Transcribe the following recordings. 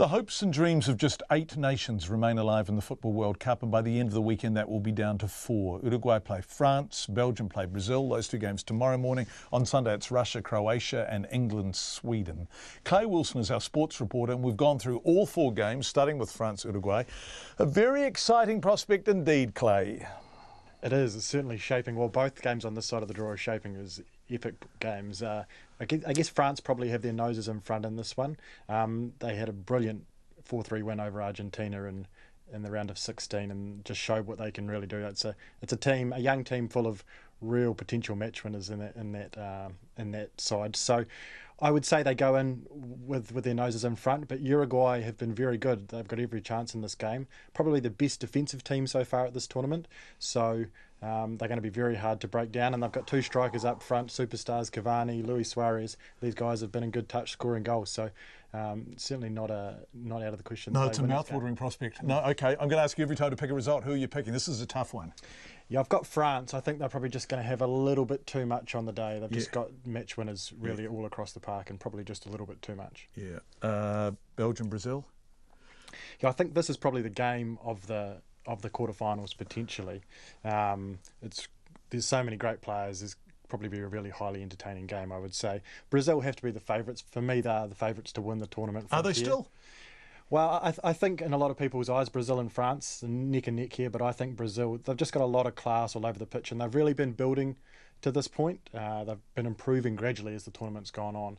The hopes and dreams of just 8 nations remain alive in the Football World Cup, and by the end of the weekend that will be down to 4. Uruguay play France, Belgium play Brazil, those 2 games tomorrow morning. On Sunday it's Russia, Croatia and England, Sweden. Clay Wilson is our sports reporter, and we've gone through all 4 games, starting with France, Uruguay. A very exciting prospect indeed, Clay. It is. It's certainly shaping. Well, both games on this side of the draw are shaping as epic games. I guess France probably have their noses in front in this one. They had a brilliant 4-3 win over Argentina in the round of 16, and just showed what they can really do. It's a team, a young team full of real potential match winners in that side. So I would say they go in with their noses in front, but Uruguay have been very good. They've got every chance in this game. Probably the best defensive team so far at this tournament. So they're going to be very hard to break down, and they've got 2 strikers up front, superstars Cavani, Luis Suarez. These guys have been in good touch scoring goals. So certainly not out of the question. No, it's a mouth-watering prospect. No, okay, I'm going to ask you every time to pick a result. Who are you picking? This is a tough one. Yeah, I've got France. I think they're probably just going to have a little bit too much on the day. They've just got match winners really all across the park, and probably just a little bit too much. Yeah. Belgium, Brazil? Yeah, I think this is probably the game of the quarterfinals potentially. There's so many great players. There's probably be a really highly entertaining game, I would say. Brazil have to be the favourites. For me, they are the favourites to win the tournament. Are they still? Well, I think in a lot of people's eyes, Brazil and France are neck and neck here, but I think Brazil, they've just got a lot of class all over the pitch, and they've really been building to this point. They've been improving gradually as the tournament's gone on.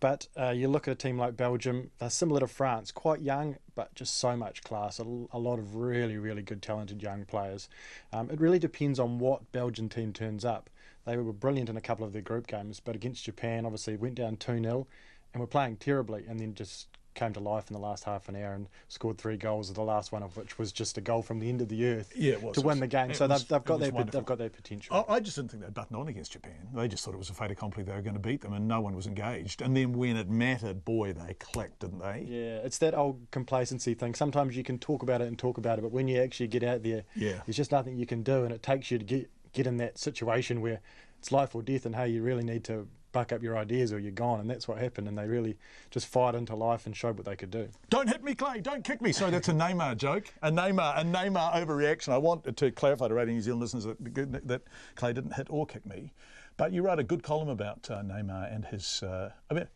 But you look at a team like Belgium, they're similar to France, quite young, but just so much class, a lot of really, really good, talented young players. It really depends on what Belgian team turns up. They were brilliant in a couple of their group games, but against Japan, obviously, went down 2-0 and were playing terribly, and then just came to life in the last half an hour and scored 3 goals, the last one of which was just a goal from the end of the earth to win the game. So they've got their potential. I just didn't think they'd button on against Japan. They just thought it was a fait accompli, they were going to beat them, and no one was engaged. And then when it mattered, boy, they clicked, didn't they? Yeah, it's that old complacency thing. Sometimes you can talk about it, but when you actually get out there, there's just nothing you can do, and it takes you to get in that situation where it's life or death, and hey, you really need to buck up your ideas or you're gone, and that's what happened, and they really just fired into life and showed what they could do. Don't hit me, Clay, don't kick me. So that's a Neymar joke, a Neymar overreaction. I want to clarify to Radio New Zealand listeners that Clay didn't hit or kick me, but you wrote a good column about Neymar and his,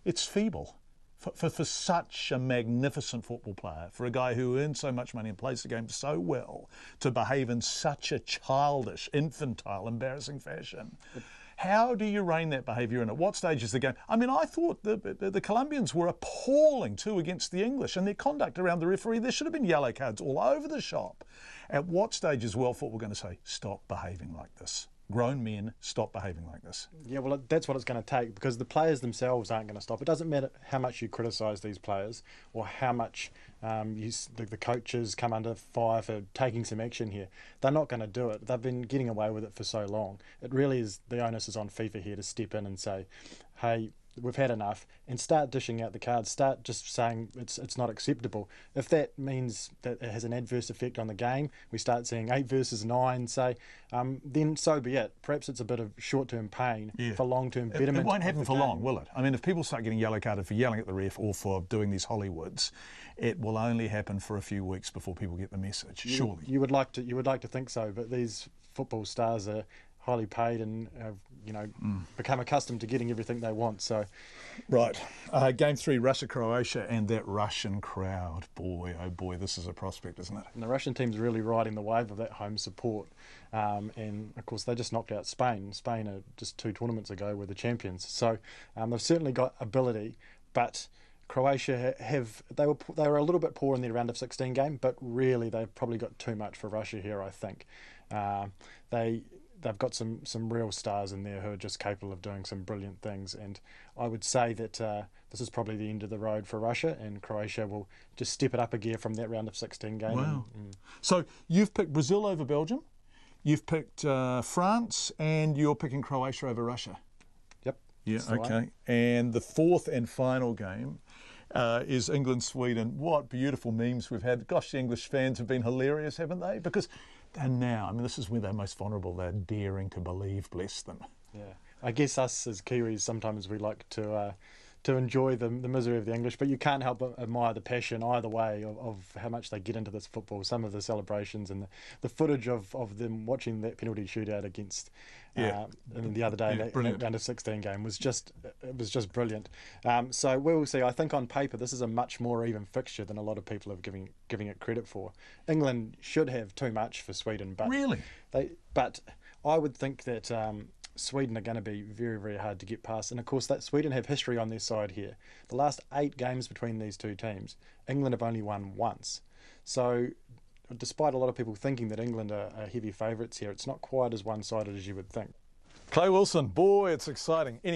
it's feeble. For such a magnificent football player, for a guy who earns so much money and plays the game so well, to behave in such a childish, infantile, embarrassing fashion. How do you rein that behaviour in? At what stage is the game? I mean, I thought the Colombians were appalling too against the English, and their conduct around the referee, there should have been yellow cards all over the shop. At what stage is world football going to say, stop behaving like this? Grown men, stop behaving like this. Yeah, well, that's what it's going to take, because the players themselves aren't going to stop. It doesn't matter how much you criticise these players or how much the coaches come under fire for taking some action here. They're not going to do it. They've been getting away with it for so long. It really is, the onus is on FIFA here to step in and say, hey, we've had enough, and start dishing out the cards. Start just saying it's not acceptable. If that means that it has an adverse effect on the game, we start seeing 8 versus 9, say, then so be it. Perhaps it's a bit of short-term pain for long-term betterment. It won't happen for long, will it? I mean, if people start getting yellow carded for yelling at the ref or for doing these Hollywoods, it will only happen for a few weeks before people get the message. Surely you would like to think so, but these football stars are highly paid and become accustomed to getting everything they want. So, right, game 3, Russia, Croatia, and that Russian crowd. Boy, oh boy, this is a prospect, isn't it? And the Russian team's really riding the wave of that home support, and of course they just knocked out Spain. Spain are just 2 tournaments ago were the champions. So they've certainly got ability, but Croatia they were a little bit poor in their round of 16 game, but really they've probably got too much for Russia here, I think. They've got some real stars in there who are just capable of doing some brilliant things, and I would say that this is probably the end of the road for Russia, and Croatia will just step it up a gear from that round of 16 game. Wow. So you've picked Brazil over Belgium, you've picked France, and you're picking Croatia over Russia. Yep. Yeah, okay. And the 4th and final game is England-Sweden. What beautiful memes we've had. Gosh, the English fans have been hilarious, haven't they? Because and now, I mean, this is when they're most vulnerable. They're daring to believe, bless them. Yeah, I guess us as Kiwis, sometimes we like to to enjoy the misery of the English, but you can't help but admire the passion either way of how much they get into this football. Some of the celebrations and the footage of them watching that penalty shootout against the other day in that under 16 game was just brilliant. So we will see. I think on paper this is a much more even fixture than a lot of people are giving it credit for. England should have too much for Sweden, but really, but I would think that Sweden are going to be very, very hard to get past. And of course, that Sweden have history on their side here. The last 8 games between these two teams, England have only won once. So despite a lot of people thinking that England are heavy favourites here, it's not quite as one-sided as you would think. Clay Wilson, boy, it's exciting. Anyway,